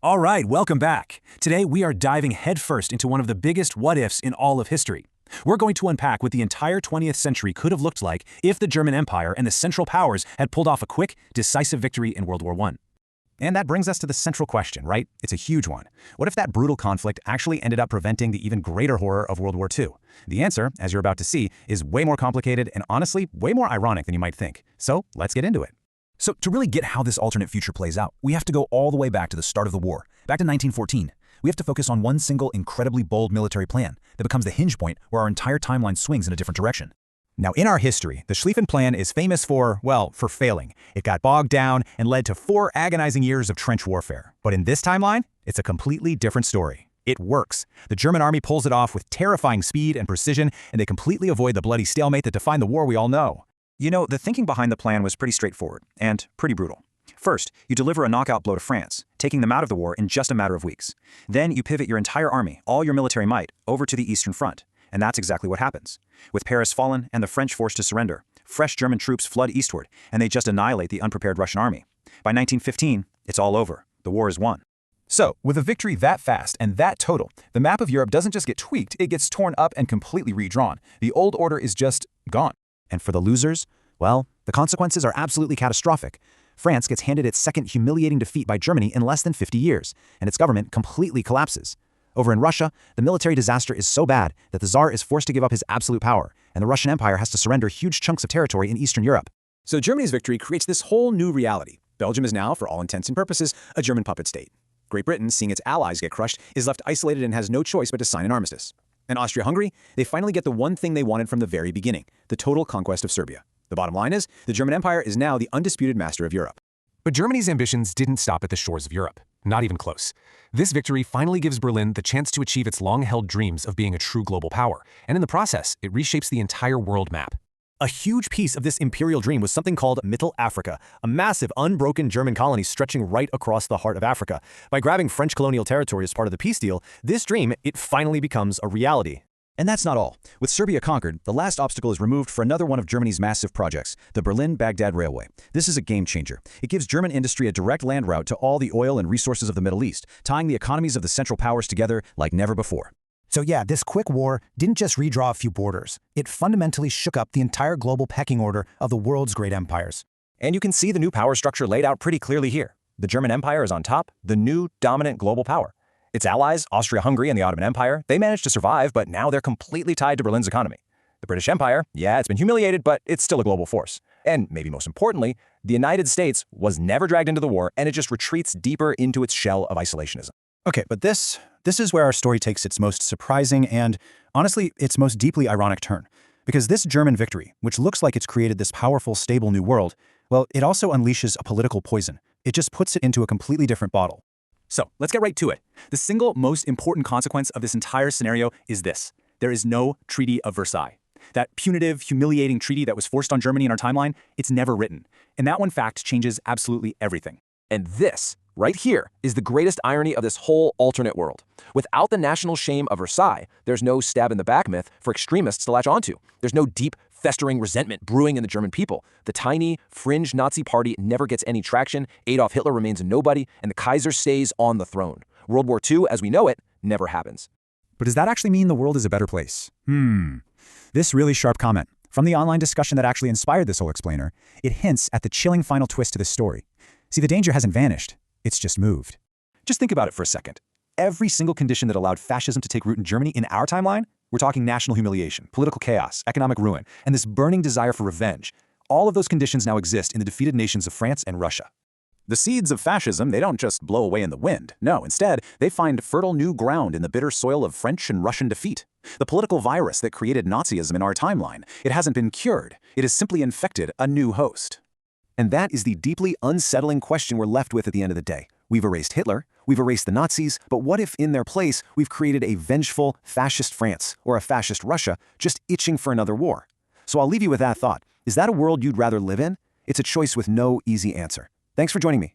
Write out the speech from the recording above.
All right, welcome back. Today we are diving headfirst into one of the biggest what-ifs in all of history. We're going to unpack what the entire 20th century could have looked like if the German Empire and the Central Powers had pulled off a quick, decisive victory in World War I. And that brings us to the central question, right? It's a huge one. What if that brutal conflict actually ended up preventing the even greater horror of World War II? The answer, as you're about to see, is way more complicated and honestly, way more ironic than you might think. So let's get into it. So to really get how this alternate future plays out, we have to go all the way back to the start of the war, back to 1914. We have to focus on one single incredibly bold military plan that becomes the hinge point where our entire timeline swings in a different direction. Now, in our history, the Schlieffen Plan is famous for, well, for failing. It got bogged down and led to 4 agonizing years of trench warfare. But in this timeline, it's a completely different story. It works. The German army pulls it off with terrifying speed and precision, and they completely avoid the bloody stalemate that defined the war we all know. You know, the thinking behind the plan was pretty straightforward and pretty brutal. First, you deliver a knockout blow to France, taking them out of the war in just a matter of weeks. Then you pivot your entire army, all your military might, over to the Eastern Front. And that's exactly what happens. With Paris fallen and the French forced to surrender, fresh German troops flood eastward, and they just annihilate the unprepared Russian army. By 1915, it's all over. The war is won. So, with a victory that fast and that total, the map of Europe doesn't just get tweaked, it gets torn up and completely redrawn. The old order is just gone. And for the losers, well, the consequences are absolutely catastrophic. France gets handed its second humiliating defeat by Germany in less than 50 years, and its government completely collapses. Over in Russia, the military disaster is so bad that the Tsar is forced to give up his absolute power, and the Russian Empire has to surrender huge chunks of territory in Eastern Europe. So Germany's victory creates this whole new reality. Belgium is now, for all intents and purposes, a German puppet state. Great Britain, seeing its allies get crushed, is left isolated and has no choice but to sign an armistice. And Austria-Hungary, they finally get the one thing they wanted from the very beginning, the total conquest of Serbia. The bottom line is, the German Empire is now the undisputed master of Europe. But Germany's ambitions didn't stop at the shores of Europe. Not even close. This victory finally gives Berlin the chance to achieve its long-held dreams of being a true global power, and in the process, it reshapes the entire world map. A huge piece of this imperial dream was something called Mittelafrika, a massive, unbroken German colony stretching right across the heart of Africa. By grabbing French colonial territory as part of the peace deal, this dream, it finally becomes a reality. And that's not all. With Serbia conquered, the last obstacle is removed for another one of Germany's massive projects, the Berlin-Baghdad Railway. This is a game changer. It gives German industry a direct land route to all the oil and resources of the Middle East, tying the economies of the Central Powers together like never before. So yeah, this quick war didn't just redraw a few borders. It fundamentally shook up the entire global pecking order of the world's great empires. And you can see the new power structure laid out pretty clearly here. The German Empire is on top, the new dominant global power. Its allies, Austria-Hungary and the Ottoman Empire, they managed to survive, but now they're completely tied to Berlin's economy. The British Empire, yeah, it's been humiliated, but it's still a global force. And maybe most importantly, the United States was never dragged into the war, and it just retreats deeper into its shell of isolationism. Okay, but this is where our story takes its most surprising and, honestly, its most deeply ironic turn. Because this German victory, which looks like it's created this powerful, stable new world, well, it also unleashes a political poison. It just puts it into a completely different bottle. So let's get right to it. The single most important consequence of this entire scenario is this. There is no Treaty of Versailles. That punitive, humiliating treaty that was forced on Germany in our timeline, it's never written. And that one fact changes absolutely everything. And this, right here, is the greatest irony of this whole alternate world. Without the national shame of Versailles, there's no stab-in-the-back myth for extremists to latch onto. There's no deep, festering resentment brewing in the German people. The tiny, fringe Nazi party never gets any traction, Adolf Hitler remains a nobody, and the Kaiser stays on the throne. World War II, as we know it, never happens. But does that actually mean the world is a better place? This really sharp comment, from the online discussion that actually inspired this whole explainer, it hints at the chilling final twist to this story. See, the danger hasn't vanished, it's just moved. Just think about it for a second. Every single condition that allowed fascism to take root in Germany in our timeline, we're talking national humiliation, political chaos, economic ruin, and this burning desire for revenge. All of those conditions now exist in the defeated nations of France and Russia. The seeds of fascism, they don't just blow away in the wind. No, instead, they find fertile new ground in the bitter soil of French and Russian defeat. The political virus that created Nazism in our timeline, it hasn't been cured. It has simply infected a new host. And that is the deeply unsettling question we're left with at the end of the day. We've erased Hitler, we've erased the Nazis, but what if in their place we've created a vengeful fascist France or a fascist Russia just itching for another war? So I'll leave you with that thought. Is that a world you'd rather live in? It's a choice with no easy answer. Thanks for joining me.